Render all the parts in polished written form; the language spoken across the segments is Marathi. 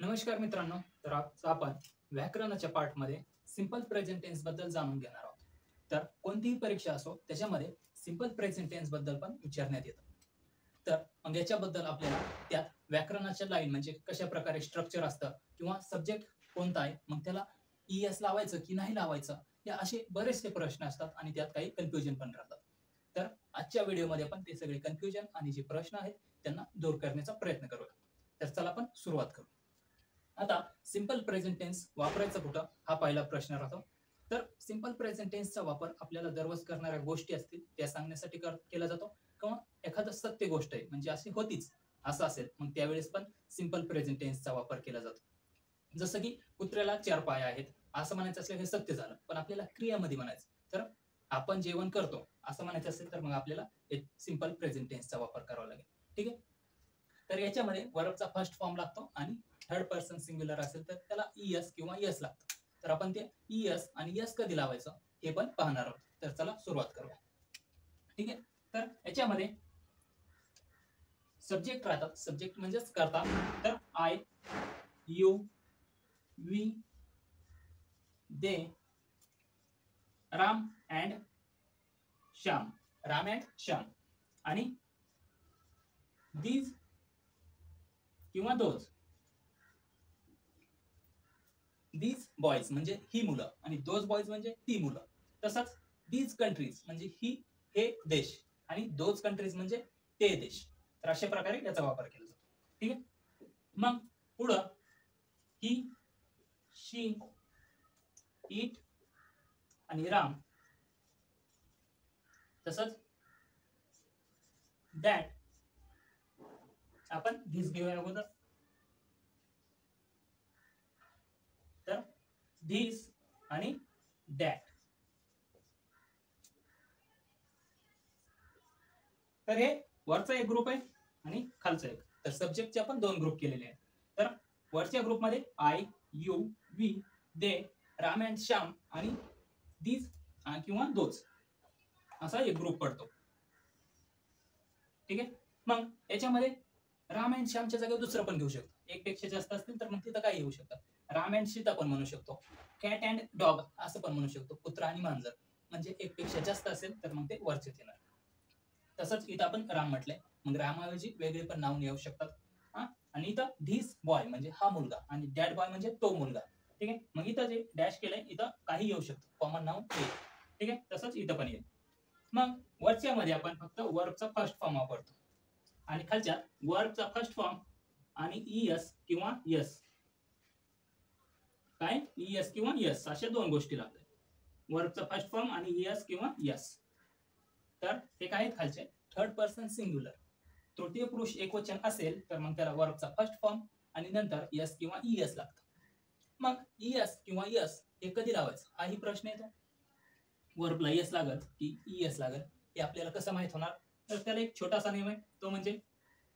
नमस्कार मित्रांनो, तर आज आपण व्याकरणाच्या पार्टमध्ये सिंपल प्रेझेंट टेन्स बद्दल जाणून घेणार आहोत. तर कोणतीही परीक्षा असो त्याच्यामध्ये सिंपल प्रेझेंट टेन्स बद्दल पण विचारण्यात येतं. तर मग याच्याबद्दल आपल्याला त्यात व्याकरणाच्या लाईन म्हणजे कशा प्रकारे स्ट्रक्चर असतं किंवा सब्जेक्ट कोणता आहे, मग त्याला ES लावायचं की नाही लावायचं, या असे बरेचसे प्रश्न असतात आणि त्यात काही कन्फ्युजन पण राहतात. तर आजच्या व्हिडिओमध्ये आपण ते सगळे कन्फ्युजन आणि जे प्रश्न आहेत त्यांना दूर करण्याचा प्रयत्न करूया. तर चला आपण सुरुवात करू. आता सिंपल प्रेझेंट टेन्स वापरायचा कुठं, हा पहिला प्रश्न राहतो. तर सिंपल प्रेझेंट टेन्सचा वापर आपल्याला दररोज करणाऱ्या गोष्टी असतील त्या सांगण्यासाठी केला जातो, किंवा एखादं सत्य गोष्ट आहे म्हणजे अशी होतीच असं असेल, मग त्यावेळेस पण सिंपल प्रेझेंट टेन्सचा वापर केला जातो. जसं की कुत्र्याला 4 पाय आहेत असं म्हणायचं असलं हे सत्य झालं, पण आपल्याला क्रियामध्ये म्हणायचं तर आपण जेवण करतो असं म्हणायचं असेल तर मग आपल्याला एक सिंपल प्रेझेंट टेन्सचा वापर करावा लागेल. ठीक आहे. तर याच्यामध्ये वर्बचा फर्स्ट फॉर्म लागतो आणि थर्ड पर्सन सिंग्युलर असेल तर त्याला ES किंवा यस लागतं. तर आपण ते ES आणि यस कधी लावायचं हे पण पाहणार आहोत. तर चला सुरुवात करूया. ठीक आहे. तर याच्यामध्ये सब्जेक्ट राहतात. सब्जेक्ट म्हणजेच करता. तर I, you, we, they, Ram and Shyam. Ram and Shyam. आणि दीज किंवा दोज. दीज बॉयज म्हणजे ही मुलं आणि दोज बॉयज म्हणजे ती मुलं. तसंच दीज कंट्रीज म्हणजे हे देश आणि दोज कंट्रीज म्हणजे ते देश. तर अशा प्रकारे याचा वापर केला जातो. ठीक आहे. मग पुढं ही, शी, इट आणि राम. तसंच दॅट. आपण धीस घेऊया अगोदर. तर धीस आणि दॅट. तर हे वरचा एक ग्रुप आहे आणि खालचा एक. तर सब्जेक्टचे आपण दोन ग्रुप केलेले आहेत. तर वरच्या ग्रुपमध्ये I, you, we, they, Ram and Shyam आणि दीज किंवा दोज असा एक ग्रुप पडतो. ठीक आहे. मग याच्यामध्ये राम अँड श्यामच्या जागेवर दुसरं पण घेऊ शकतो. एक पेक्षा जास्त असतील तर मग तिथं काय येऊ शकतं. राम अँड सीता पण म्हणू शकतो. कॅट अँड डॉग असं पण म्हणू शकतो. कुत्रा आणि मांजर. म्हणजे एक पेक्षा जास्त असेल तर मग ते वरचेच येणार. तसंच इथं आपण राम म्हटलंय, मग रामाऐवजी वेगळे पण नाव येऊ शकतात. आणि इथं धीस बॉय म्हणजे हा मुलगा आणि डॅड बॉय म्हणजे तो मुलगा. ठीक आहे. मग इथं जे डॅश केलंय इथं काही येऊ शकतं. कॉमन नाव येईल. ठीक आहे. तसंच इथं पण येईल. मग वरच्या मध्ये आपण फक्त वर्बचा फर्स्ट फॉर्म वापरतो आणि खालच्या वर्बचा फर्स्ट फॉर्म आणि ES किंवा यस. काय ES किंवा यस अशा दोन गोष्टी लागतात. वर्बचा फर्स्ट फॉर्म आणि ES किंवा यस. तर ते काय आहेत खालचे थर्ड पर्सन सिंग्युलर. तृतीय पुरुष एकवचन असेल तर मग त्याला वर्बचा फर्स्ट फॉर्म आणि नंतर यस किंवा ES लागतं. मग ES किंवा यस हे कधी लावायचं हाही प्रश्न येतो. वर्बला यस लागत की ES लागत हे आपल्याला कसं माहित होणार. तर त्याला एक छोटासा नियम आहे, तो म्हणजे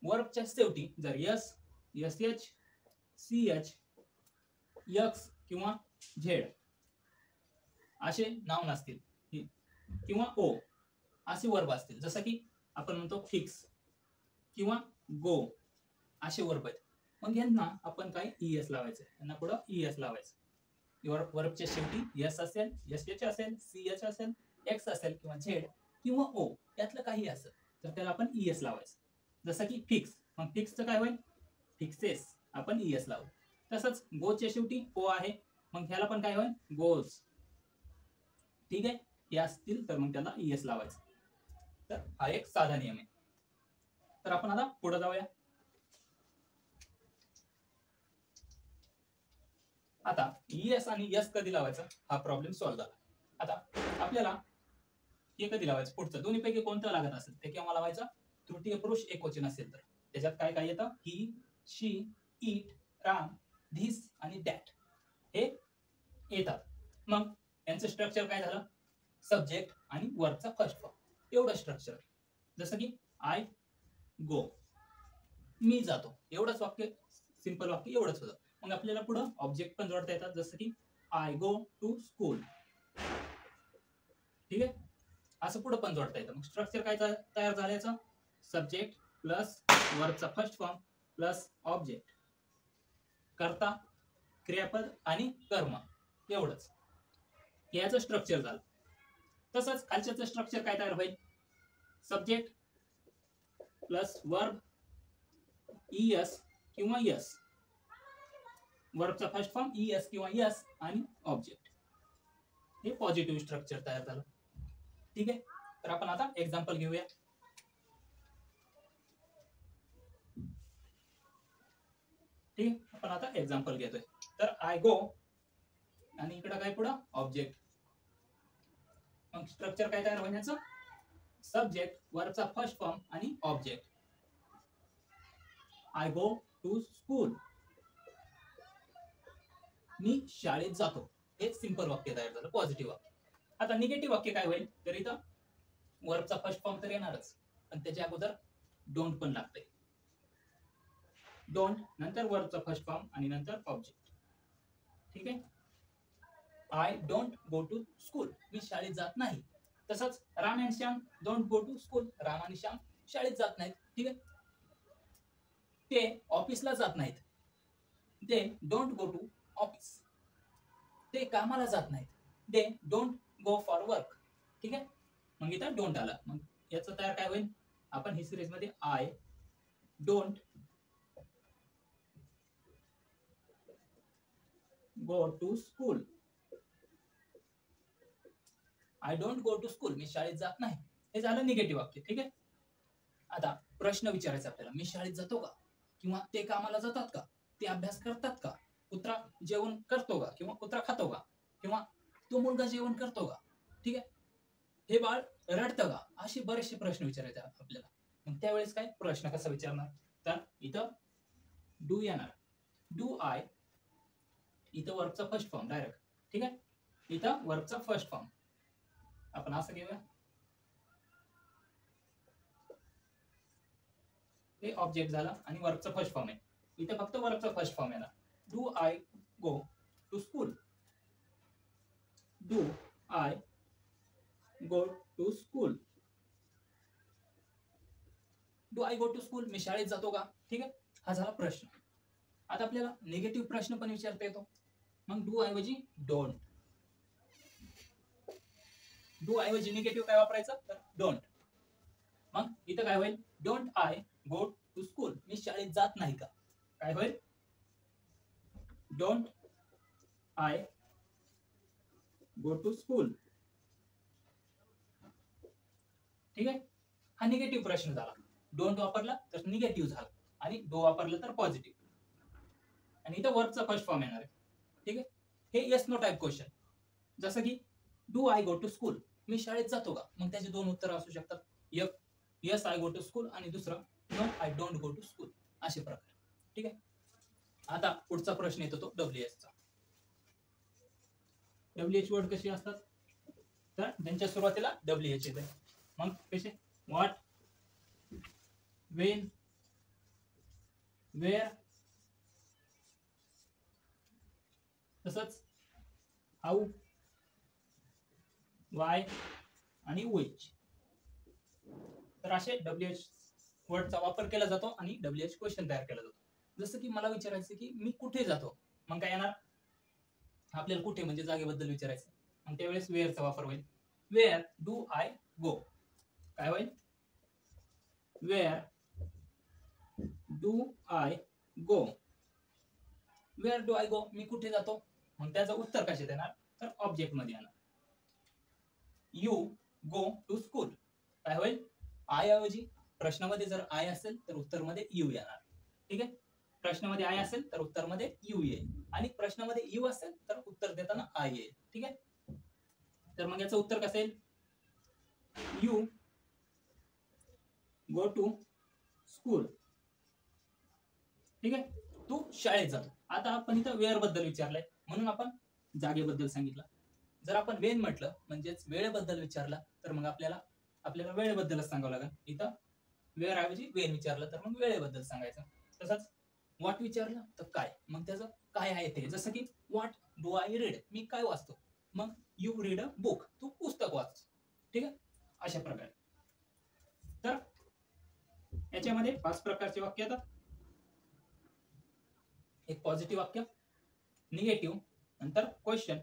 वर्बच्या शेवटी जर यस, SH, CH, यक्स किंवा झेड असे नाउन असतील किंवा ओ असे वर्ब असतील, जसं की आपण म्हणतो फिक्स किंवा गो असे वर्ब आहेत, मग यांना आपण काय ES लावायचं. यांना पुढं ES लावायचं. वर्बच्या शेवटी यस असेल, SH असेल, CH असेल, एक्स असेल किंवा झेड किंवा ओ यातलं काही असेल तर त्याला आपण ES लावायचं. जसं की फिक्स, मग फिक्सचं काय होईल फिक्सेस, आपण ES लावू. तसंच गोच्या शेवटी ओ आहे, मग ह्याला पण काय होईल गोज. ठीक आहे. हे असतील तर मग त्याला ES लावायचं. तर हा एक साधा नियम आहे. तर आपण आता पुढे जाऊया. आता ES आणि यस कधी लावायचं हा प्रॉब्लेम सॉल्व्ह झाला. आता आपल्याला हे कधी लावायचं पुढचं दोन्हीपैकी कोणतं लागत असेल ते केव्हा लावायचं. तृतीय पुरुष एकवचन असेल तर त्याच्यात काय काय येतं ही, शी, इट, राम, धीस आणि दॅट हे येतात. मग यांचं स्ट्रक्चर काय झालं सब्जेक्ट आणि वर्बचा फर्स्ट फॉर्म एवढं स्ट्रक्चर. जसं की आय गो, मी जातो, एवढंच वाक्य सिंपल वाक्य एवढंच होतं. मग आपल्याला पुढं ऑब्जेक्ट पण जोडता येतात, जसं की आय गो टू स्कूल. ठीक आहे. असं पुढं पण जोडता येतं. मग स्ट्रक्चर काय तयार झाल्याचं सब्जेक्ट प्लस वर्बचा फर्स्ट फॉर्म प्लस ऑब्जेक्ट. कर्ता, क्रियापद आणि कर्म एवढंच. याचं स्ट्रक्चर झालं. तसंच खालच्याचं स्ट्रक्चर काय तयार होईल? सब्जेक्ट प्लस वर्ब ईएस किंवा यस. वर्बचा फर्स्ट फॉर्म ईएस किंवा यस आणि ऑब्जेक्ट. हे पॉझिटिव्ह स्ट्रक्चर तयार झालं. ठीक आहे. तर आपण आता एक्झाम्पल घेऊया. ठीक आहे. आपण आता एक्झाम्पल घेतोय. तर आय गो आणि इकडं काय पुढं ऑब्जेक्ट. मग स्ट्रक्चर काय तयार होण्याचं? सब्जेक्ट, वर्बचा फर्स्ट फॉर्म आणि object. I go to school. मी शाळेत जातो. हे सिंपल वाक्य तयार झालं, पॉझिटिव्ह वाक्य. आता निगेटिव्ह वाक्य काय होईल? तर इथं वर्बचा फर्स्ट फॉर्म तर येणारच, पण त्याच्या अगोदर डोंट पण लागतंय. डोंट नंतर वर्बचा फर्स्ट फॉर्म आणि नंतर ऑब्जेक्ट. ठीक आहे. I don't go to school. मी शाळेत जात नाही. तसंच Ram and Shyam don't go to school. Ram आणि श्याम शाळेत जात नाहीत. ठीक आहे. ते ऑफिसला जात नाहीत. They don't go to office. ते कामाला जात नाहीत. They don't go for work. ठीक आहे. मग इथं डोंट आला. मग याचं तयार काय होईल? आपण ही सिरीज मध्ये I don't go to school. I don't go to school. मी शाळेत जात नाही. हे झालं निगेटिव्ह वाक्य. ठीक आहे. आता प्रश्न विचारायचा आपल्याला, मी शाळेत जातो का? किंवा ते कामाला जातात का? ते अभ्यास करतात का? कुत्रा जेवण करतो का? किंवा कुत्रा खातो का? किंवा तो मुलगा जेवण करतो का? ठीक आहे. हे बाळ रडतं का? असे बरेचसे प्रश्न विचारायचे आपल्याला. मग त्यावेळेस काय प्रश्न कसा विचारणार? तर इथं डू येणार. Do I. इथं वर्बचा फर्स्ट फॉर्म डायरेक्ट. ठीक आहे. इथं वर्बचा फर्स्ट फॉर्म आपण असं घेऊया. हे ऑब्जेक्ट झाला आणि वर्बचा फर्स्ट फॉर्म आहे. इथे फक्त वर्बचा फर्स्ट फॉर्म येणार. Do I go to school. Do I go to school. Do I go to school. मी शाळेत जातो का? ठीक आहे. हा झाला प्रश्न. आता आपल्याला निगेटिव्ह प्रश्न पण विचारता येतो. मग डू ऐवजी डोंट. डू ऐवजी निगेटिव्ह काय वापरायचं? तर डोंट. मग इथं काय होईल? Don't I go to school. मी शाळेत जात नाही का? काय होईल? Don't I go to school. ठीक आहे. हा निगेटिव्ह प्रश्न झाला. डोंट वापरला तर निगेटिव्ह झाला आणि डो वापरला तर पॉझिटिव्ह. आणि इथं वर्बचा फर्स्ट फॉर्म येणार आहे. ठीक आहे. हे येस नो टाइप क्वेश्चन. जसं की do I go to school. मी शाळेत जातो का? मग त्याचे दोन उत्तर असू शकतात. एक yes I go to school आणि दुसरं no I don't go to school. असे प्रकार. ठीक आहे. आता पुढचा प्रश्न येतो तो WH चा. WH वर्ड कशी असतात? तर त्यांच्या सुरुवातीला WH येते. मग कसे? व्हॉट, वेन, वेअर, तसंच हाऊ, वाय आणि व्हिच. तर असे WH वर्डचा वापर केला जातो आणि WH क्वेश्चन तयार केला जातो. जसं की मला विचारायचं की मी कुठे जातो? मग काय येणार? आपल्याला कुठे म्हणजे जागेबद्दल विचारायचं. मग त्यावेळेस वेअरचा वापर होईल. Where do I go. काय होईल? Where do I go. Where do I go. मी कुठे जातो? मग त्याचं उत्तर कशात येणार? तर ऑब्जेक्ट मध्ये येणार. You go to school. काय होईल? आय ऐवजी प्रश्नामध्ये जर आय असेल तर उत्तरमध्ये यू येणार. ठीक आहे. प्रश्नामध्ये आय असेल तर उत्तरमध्ये यू येईल आणि प्रश्नामध्ये यू असेल तर उत्तर देताना आय येईल. ठीक आहे. तर मग याचं उत्तर कसं येईल? You go to school. ठीक आहे. तू शाळेत जातो. आता आपण इथं वेअर बद्दल विचारलंय म्हणून आपण जागेबद्दल सांगितलं. जर आपण वेन म्हटलं म्हणजेच वेळेबद्दल विचारला तर मग आपल्याला वेळेबद्दलच सांगावं लागेल. इथं वेअर ऐवजी वेन विचारलं तर मग वेळेबद्दल सांगायचं. तसंच व्हॉट विचारलं तर काय, मग त्याचं काय आहे ते. जसं की व्हॉट डू आय रीड. मी काय वाचतो? मग यू रीड अ बुक. तू पुस्तक वाचतो. ठीक आहे. अशा प्रकारे. तर याच्यामध्ये 5 प्रकारचे वाक्य येतात. एक पॉझिटिव्ह वाक्य, निगेटिव्ह, नंतर क्वेश्चन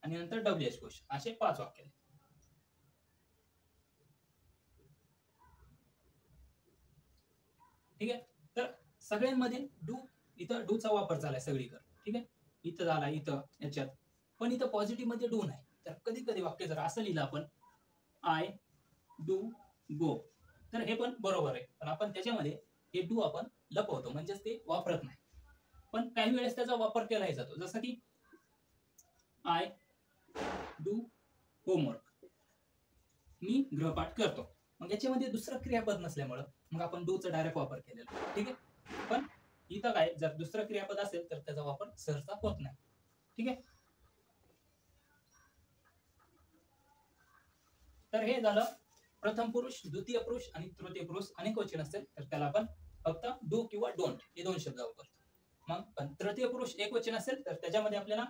आणि नंतर WH क्वेश्चन, असे 5 वाक्य. ठीक आहे. तर सगळ्यांमध्ये डू, इथं डूचा वापर झालाय सगळीकडे. ठीक आहे, इथं झाला, इथं, याच्यात. पण इथं पॉझिटिव्ह मध्ये डू नाही. तर कधी कधी वाक्य जर असं लिहिलं आपण, आय डू गो, तर हे पण बरोबर आहे. पण आपण त्याच्यामध्ये हे डू आपण लपवतो, म्हणजेच ते वापरत नाही. पण काही वेळेस त्याचा वापर केलाही जातो, जसं की आय डू होमवर्क, मी गृहपाठ करतो. मग याच्यामध्ये दुसरं क्रियापद नसल्यामुळं मग आपण डूचा डायरेक्ट वापर केलेला. ठीक आहे. पण इथं काय, जर दुसरं क्रियापद असेल तर त्याचा वापर सहसा होत नाही. ठीक आहे. तर हे झालं प्रथम पुरुष, द्वितीय पुरुष आणि तृतीय पुरुष. अनेक वचन असेल तर त्याला आपण फक्त डू किंवा डोंट हे 2 शब्द वापरतो. मग पण तृतीय पुरुष एक वचन असेल तर त्याच्यामध्ये आपल्याला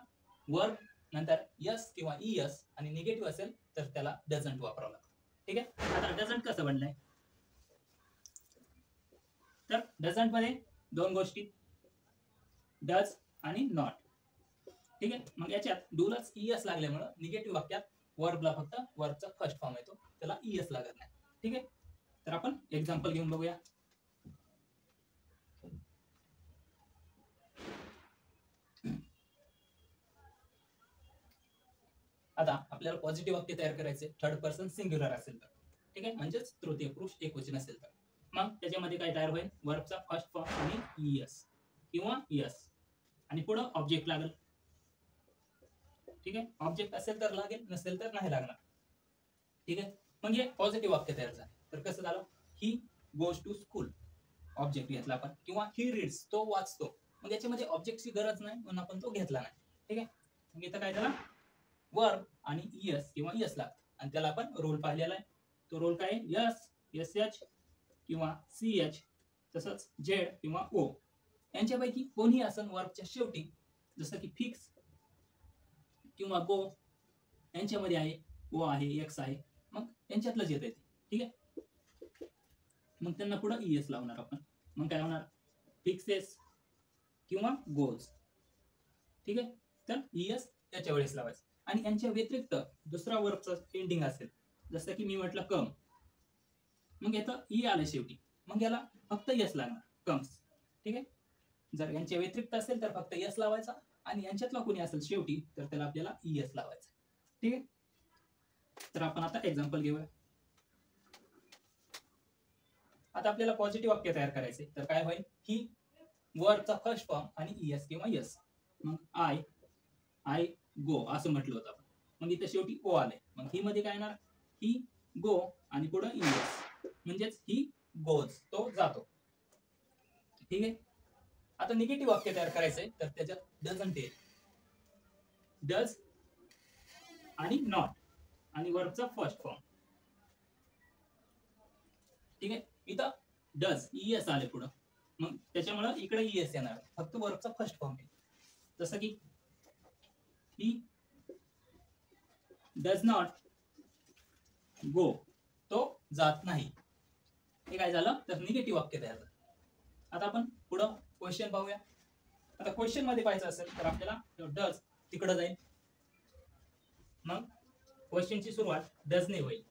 वर्ब, नंतर यस किंवा ईएस, आणि निगेटिव्ह असेल तर त्याला डझंट वापरावं लागतं. ठीक आहे. आता डझंट कसं बनलंय, तर डझंट मध्ये 2 गोष्टी, डज आणि नॉट. ठीक आहे. मग याच्यात डूलाच ईएस लागल्यामुळे निगेटिव्ह वाक्यात वर्बला फक्त वर्बचा फर्स्ट फॉर्म येतो, त्याला ईएस लागत नाही. ठीक आहे. तर आपण एक्झाम्पल घेऊन बघूया. आता आपल्याला पॉझिटिव्ह वाक्य तयार करायचे, थर्ड पर्सन सिंग्युलर असेल तर. ठीक आहे, म्हणजेच तृतीय पुरुष एकवचन असेल तर. मग त्याच्यामध्ये काय तयार होईल, वर्बचा फर्स्ट फॉर्म आणि ईएस किंवा यस, आणि पुढे ऑब्जेक्ट लागेल. ठीक आहे. ऑब्जेक्ट असेल तर लागेल, नसेल तर नाही लागणार. ठीक आहे. मग हे पॉझिटिव्ह वाक्य तयार झालं. तर कसं झालं, he goes to school, object घेतला आपण, किंवा ही रीड्स, तो वाचतो. मग याच्यामध्ये ऑब्जेक्टची गरज नाही म्हणून आपण तो घेतला नाही. ठीक आहे. मग इथं काय झालं, वर्ब आणि ईएस किंवा यस लागतं, आणि त्याला आपण रोल पाहिलेला आहे. तो रोल काय, यस, एसएच किंवा सीएच, तसंच झेड किंवा ओ, यांच्यापैकी कोणी असन वर्बच्या शेवटी, जसं की फिक्स किंवा गो, यांच्यामध्ये आहे ओ आहे, एक्स आहे, मग यांच्यातलंच येत आहे. ठीक आहे. मग त्यांना पुढे ईएस लावणार आपण. मग काय होणार, फिक्सेस किंवा गोज. ठीक आहे. तर ईएस त्याच्या वेळेस लावायचं. आणि यांच्या व्यतिरिक्त दुसरा वर्बचा एंडिंग असेल, जसं की मी म्हटलं कम, मग येतं ई आलं शेवटी, मग याला फक्त यस लागणार, कम्स. ठीक आहे. जर यांच्या व्यतिरिक्त असेल तर फक्त यस लावायचा, आणि यांच्यातला कोणी असेल शेवटी तर त्याला आपल्याला ईएस लावायचं. ठीक आहे. तर आपण आता एक्झाम्पल घेऊया. आता आपल्याला पॉझिटिव्ह वाक्य तयार करायचे, तर काय होईल, ही वर्बचा फर्स्ट फॉर्म आणि ईएस किंवा यस. मग आय गो असं म्हटलं होतं आपण, मग इथं शेवटी ओ आले, मग ही मध्ये काय येणार, ही गो आणि पुढे ईएस, म्हणजेच ही गोज, तो जातो. ठीक आहे. आता निगेटिव्ह वाक्य तयार करायचंय, तर त्याच्यात डझंट येईल, डज आणि नॉट आणि वर्बचा फर्स्ट फॉर्म. ठीक आहे. इथं डज ईएस आले पुढं, मग त्याच्यामुळे इकडे ईएस येणार, फक्त वर्बचा फर्स्ट फॉर्म आहे. जसं की ही डज नॉट गो, तो जात नाही. हे काय झालं, तर निगेटिव्ह वाक्य तयार झालं. आता आपण पुढं क्वेश्चन पाहूया. आता क्वेश्चन मध्ये पाहायचं असेल तर आपल्याला डज तिकडं जाईल, मग क्वेश्चनची सुरुवात डजने होईल.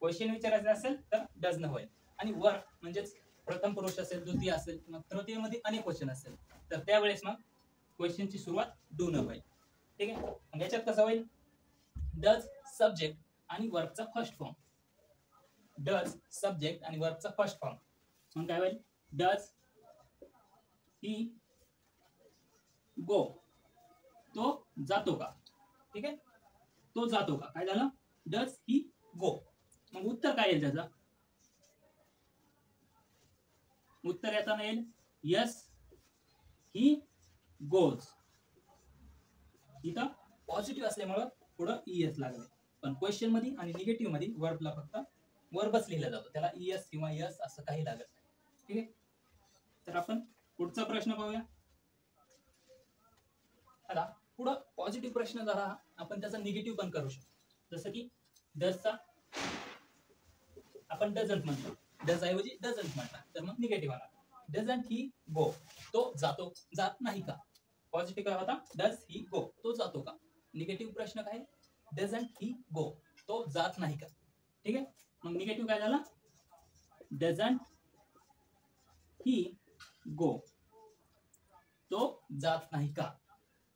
क्वेश्चन विचारायचं असेल तर डजने होईल, आणि वर म्हणजेच प्रथम पुरुष असेल, द्वितीय असेल, मग तृतीय मध्ये अनेक क्वेश्चन असेल तर त्यावेळेस मग क्वेश्चनची सुरुवात डू न होईल. ठीक आहे. मग याच्यात कसं होईल, डज सब्जेक्ट आणि वर्बचा फर्स्ट फॉर्म, डज सब्जेक्ट आणि वर्बचा फर्स्ट फॉर्म. मग काय होईल, डज ही गो, तो जातो का. ठीक आहे. तो जातो का, काय झालं, डज ही गो. मग उत्तर काय येईल त्याचं, उत्तर येताना येईल यस ही गोज. इथं पॉझिटिव्ह असल्यामुळं पुढं ईएस लागले, पण क्वेश्चन मध्ये आणि निगेटिव्ह मध्ये वर्बला फक्त वर्बच लिहिला जातो, त्याला ईएस किंवा यस असं काही लागत नाही. ठीक आहे. तर आपण पुढचा प्रश्न पाहूया. आता पुढं पॉझिटिव्ह प्रश्न झाला, आपण त्याचा निगेटिव्ह पण करू शकतो, जसं की डजचा आपण डझंट म्हणतो, डज ऐवजी डझंट म्हटला तर मग निगेटिव्ह आला. डझंट ही गो, तो जातो जात नाही का? पॉझिटिव्ह काय होता? डज ही गो, तो जातो का? निगेटिव्ह प्रश्न काय? डझंट ही गो, तो जात नाही का? ठीक आहे, मग निगेटिव्ह काय झाला? डझंट ही गो, तो जात नाही का?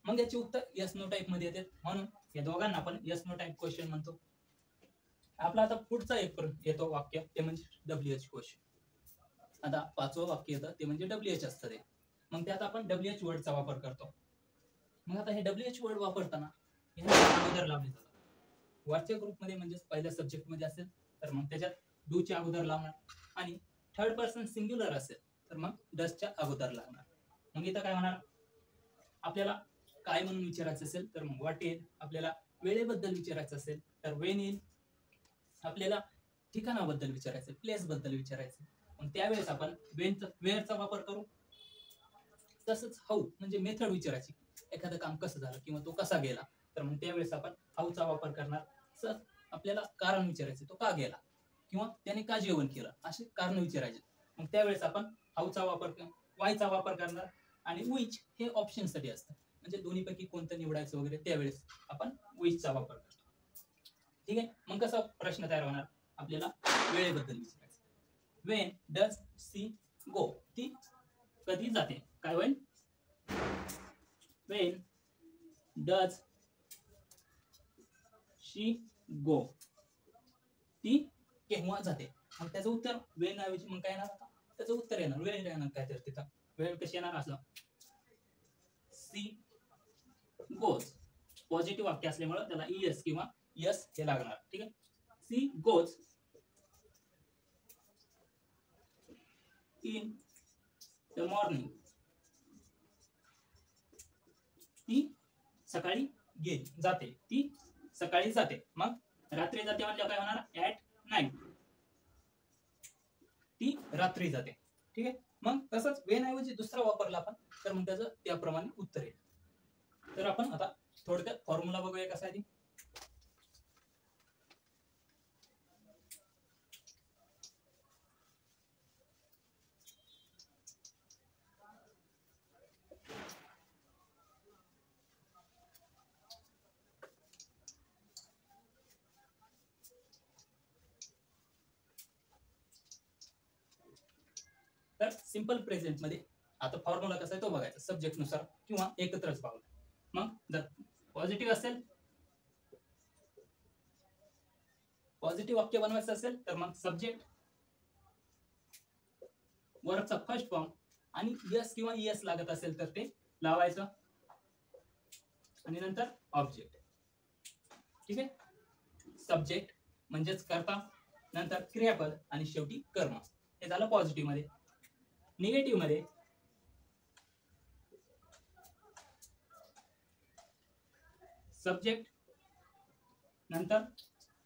मग याचे उत्तर यस नो टाइप मध्ये येतात, म्हणून या दोघांना आपण यस नो टाइप क्वेश्चन म्हणतो. आपला आता पुढचा एक येतो वाक्य, ते म्हणजे डब्ल्यूएच क्वेश्चन. आता पाचवं वाक्य येतं ते म्हणजे डब्ल्यूएच असतं ते. मग त्यात आपण डब्ल्यूएच वर्डचा वापर करतो. मग आता हे डब्ल्यूएच वर्ड वापरताना अगोदर लावले जातात. वरच्या ग्रुपमध्ये म्हणजे पहिल्या सब्जेक्ट मध्ये असेल तर मग त्याच्यात डू च्या अगोदर लावणार, आणि थर्ड पर्सन सिंग्युलर असेल तर मग डसच्या अगोदर लावणार. मग इथं काय होणार? आपल्याला काय म्हणून विचारायचं असेल तर मग व्हॉट इज, आपल्याला वेळेबद्दल विचारायचं असेल तर वेन इज, आपल्याला ठिकाणाबद्दल विचारायचं, प्लेस बद्दल विचारायचं, मग त्यावेळेस आपण वेअरचा वापर करू. तसंच हाऊ म्हणजे मेथड विचारायची, एखादं काम कसं झालं किंवा तो कसा गेला, तर मग त्यावेळेस आपण हाऊचा वापर करणार. सर आपल्याला कारण विचारायचं, तो का गेला किंवा त्याने का जेवण केलं, असे कारण विचारायचे, मग त्यावेळेस आपण हाऊचा वापर, वायचा वापर करणार. आणि विच हे ऑप्शन साठी असतं, म्हणजे दोन्हीपैकी कोणतं निवडायचं वगैरे, त्यावेळेस आपण विचचा वापर करतो. ठीक आहे, मग कसा प्रश्न तयार होणार? आपल्याला वेळेबद्दल विचारायचं. वेन डज सी गो, ती कधी जाते, काय होईल? वेन डज शी गो, ती केव्हा जाते. मग त्याचं उत्तर वेन ऐवजी मग काय येणार? आता त्याचं उत्तर येणार वेळ येणार. काय तर तिथं वेळ कशी येणार? असं सी गोज, पॉझिटिव्ह वाक्य असल्यामुळे त्याला ईएस किंवा यस हे लागणार. ठीक आहे, she goes in the morning, ती सकाळी जाते, ती सकाळी जाते. मग रात्री जाते म्हणजे काय होणार? ऍट नाईट, ती रात्री जाते. ठीक आहे, मग तसंच वेन ऐवजी दुसरा वापरला आपण तर मग त्याचं त्याप्रमाणे उत्तर येईल. तर आपण आता थोडक्यात फॉर्म्युला बघूया कसा आहे. तर सिंपल प्रेझेंट मध्ये आता फॉर्म्युला कसा आहे तो बघायचा, सब्जेक्ट नुसार किंवा एकत्रच पाहू. मग जर पॉझिटिव्ह असेल, पॉझिटिव्ह वाक्य बनवायचं असेल तर मग सब्जेक्ट, वर्बचा फर्स्ट फॉर्म, आणि यस किंवा ईएस लागत असेल तर ते लावायचं, आणि नंतर ऑब्जेक्ट. ठीक आहे, सब्जेक्ट म्हणजेच कर्ता, नंतर क्रियापद, आणि शेवटी कर्म. हे झालं पॉझिटिव्ह मध्ये. निगेटिव्ह मध्ये सब्जेक्ट, नंतर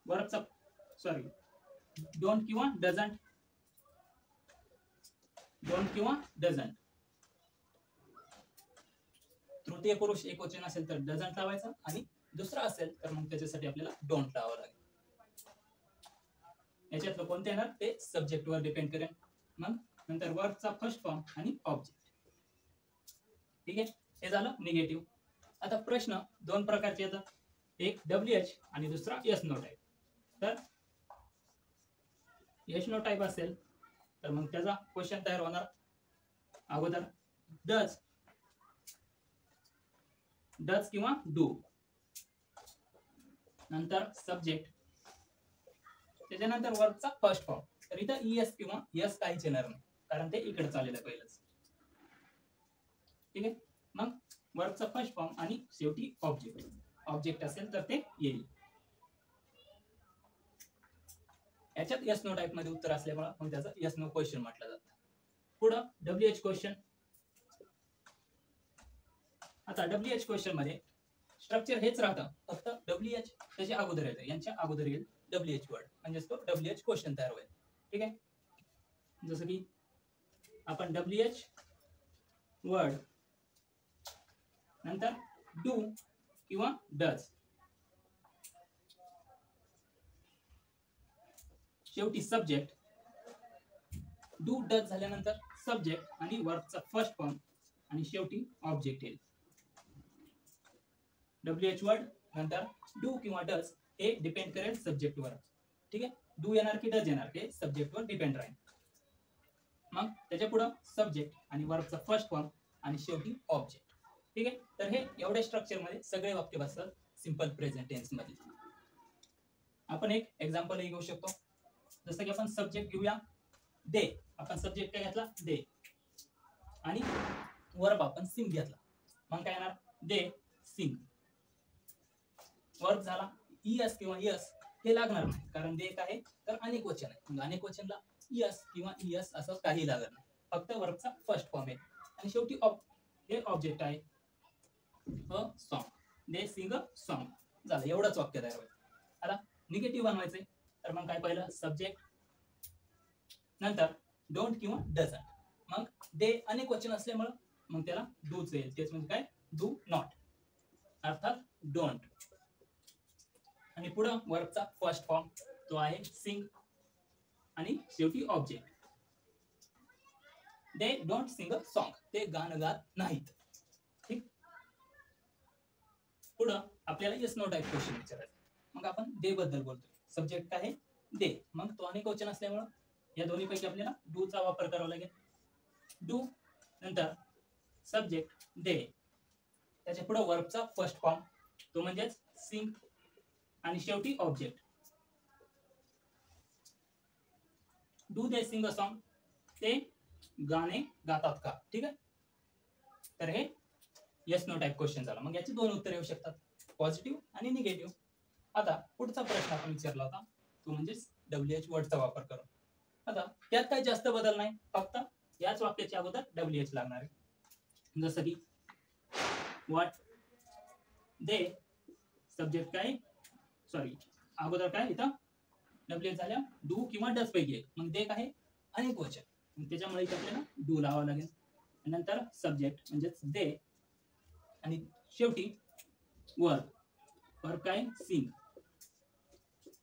वर्बचा डोंट किंवा डझंट, डोंट किंवा डझंट. तृतीय पुरुष एकवचन असेल तर डझंट लावायचा, आणि दुसरा असेल तर मग त्याच्यासाठी आपल्याला डोंट लावावं लागेल. याच्यातलं कोणते येणार ते सब्जेक्ट वर डिपेंड करेल. मग नंतर वर्बचा फर्स्ट फॉर्म आणि ऑब्जेक्ट. ठीक आहे, हे झालं निगेटिव्ह. आता प्रश्न दोन प्रकारचे येतात, एक डब्ल्यूएच आणि दुसरा यस नो टाइप. तर यस नो टाइप असेल तर मग त्याचा क्वेश्चन तयार होणार. अगोदर डज, डज किंवा डू, नंतर सब्जेक्ट, त्याच्यानंतर वर्बचा फर्स्ट फॉर्म. तर इथं ईएस किंवा यस काहीच येणार नाही, कारण ते इकडे चाललेलं आहे पहिलंच. ठीक आहे, मग वर्बचा फर्स्ट फॉर्म आणि शेवटी ऑब्जेक्ट. ऑब्जेक्ट असेल तर ते येईल. याच्यात यस नो टाइप मध्ये उत्तर असल्यामुळे मग त्याचं यस नो क्वेश्चन म्हटलं जातं. पुढं डब्ल्यूएच क्वेश्चन. आता डब्ल्यूएच क्वेश्चन मध्ये स्ट्रक्चर हेच राहतं, फक्त डब्ल्यूएच त्याच्या अगोदर येतं, यांच्या अगोदर येईल डब्ल्यूएच वर्ड, म्हणजेच तो डब्ल्यूएच क्वेश्चन तयार होईल. ठीक आहे, जसं की आपण डब्ल्यूएच वर्ड, नंतर डू किंवा डज, शेवटी सब्जेक्ट. डू डज झाल्यानंतर सब्जेक्ट आणि वर्बचा फर्स्ट फॉर्म आणि शेवटी ऑब्जेक्ट येईल. WH वर्ड नंतर डू किंवा डज हे डिपेंड करेल सब्जेक्टवर. ठीक आहे, डू येणार की डज येणार हे सब्जेक्टवर डिपेंड राहील. मग त्याच्या पुढे सब्जेक्ट आणि वर्बचा फर्स्ट फॉर्म आणि शेवटी ऑब्जेक्ट. ठीक आहे, तर हे एवढ्या स्ट्रक्चर मध्ये सगळे वाक्य बसतात सिंपल प्रेझेंट टेन्स मध्ये. आपण एक एक्झाम्पल घेऊ शकतो. जसं की आपण सब्जेक्ट घेऊया दे. आपण सब्जेक्ट काय घेतला दे आणि वर्ब आपण सिंग घेतला. मग काय येणार दे सिंग. वर्ब झाला इयस किंवा यस हे लागणार नाही कारण दे काय तर अनेक वचन आहे. मग अनेक वचनला यस किंवा इयस असं काही लागत नाही. फक्त वर्बचा फर्स्ट फॉर्म आहे आणि शेवटी हे ऑब्जेक्ट आहे a song. They sing a song झालं. एवढंच वाक्य तयार होईल. आता निगेटिव्ह बनवायचंय तर मग काय पहिलं सब्जेक्ट नंतर डोंट किंवा डझंट. मग दे अनेक वचन असल्यामुळं मग त्याला डूच येईल. तेच म्हणजे काय डू नॉट अर्थात डोंट. आणि पुढं वर्बचा फर्स्ट फॉर्म तो आहे सिंग आणि शेवटी object. They don't sing a song. ते गाणं गात नाहीत. ठीक, पुढं आपल्याला येस नो टाइप क्वेश्चन विचारायचं. मग आपण दे बद्दल बोलतोय. सब्जेक्ट काय आहे दे. मग तो अनेक वचन असल्यामुळं या दोन्हीपैकी आपल्याला डू चा वापर करावा लागेल. डू नंतर सब्जेक्ट दे त्याच्या पुढे वर्बचा फर्स्ट फॉर्म तो म्हणजेच सिंग आणि शेवटी object. Do they sing a song. ते गाणे गातात का. ठीक आहे, तर हे येस नो टाइप क्वेश्चन झाला. मग याची दोन उत्तर येऊ शकतात पॉझिटिव्ह आणि निगेटिव्ह. आता पुढचा प्रश्न आपण विचारला होता तो म्हणजे WH वर्डचा वापर करून. आता त्यात काही जास्त बदल नाही, फक्त याच वाक्याच्या अगोदर WH लागणार आहे. जसं की व्हॉट दे सब्जेक्ट काय सॉरी अगोदर काय इथं WH झाल्या डू किंवा डज पैकी एक. मग दे काय अनेक वचन मग त्याच्यामुळे इथे आपल्याला डू लावावं लागेल. नंतर सब्जेक्ट म्हणजेच दे आणि शेवटी वर्ब. वर्ब काय सिंग.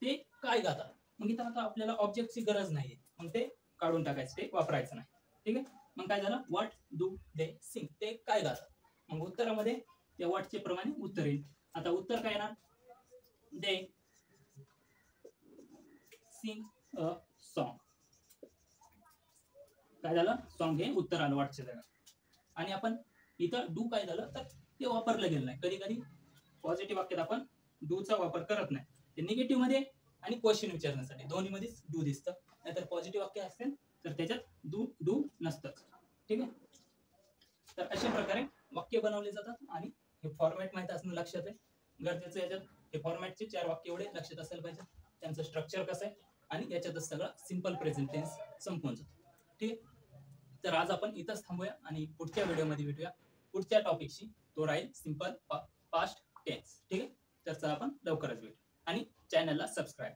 ते काय गातात. मग इथं आता आपल्याला ऑब्जेक्टची गरज नाही. मग ते काढून टाकायचं, ते वापरायचं नाही. ठीक आहे, मग काय झालं व्हॉट डू दे सिंग. ते काय गातात. मग उत्तरामध्ये त्या व्हॉटचे प्रमाणे उत्तर येईल. आता उत्तर काय येणार दे सिंग अ सॉन्ग. काय झालं सॉन्ग हे उत्तर आलं व्हॉटच्या जागा. आणि आपण इथं डू काय झालं तर ते वापरलं गेलं नाही. कधी कधी पॉझिटिव्ह वाक्यात आपण डू चा वापर करत नाही. ते निगेटिव्ह मध्ये आणि क्वेश्चन विचारण्यासाठी दोन्ही मध्येच डू दिसतं. नाहीतर पॉझिटिव्ह वाक्य असेल तर त्याच्यात डू नसतं. ठीक आहे, तर अशा प्रकारे वाक्य बनवले जातात. आणि हे फॉर्मॅट माहिती असणं लक्षात आहे गरजेचं. याच्यात हे फॉर्मॅटचे 4 वाक्य एवढे लक्षात असायला पाहिजे. त्यांचं स्ट्रक्चर कसं आहे आणि याच्यातच सगळं सिंपल प्रेझेंट टेन्स संपून जातो. ठीक आहे, तर आज आपण इथंच थांबूया आणि पुढच्या व्हिडिओमध्ये भेटूया पुढच्या टॉपिकशी. तो राहील सिंपल पास्ट टेन्स. ठीक आहे, तर चला आपण लवकरच भेटू आणि चॅनलला सबस्क्राईब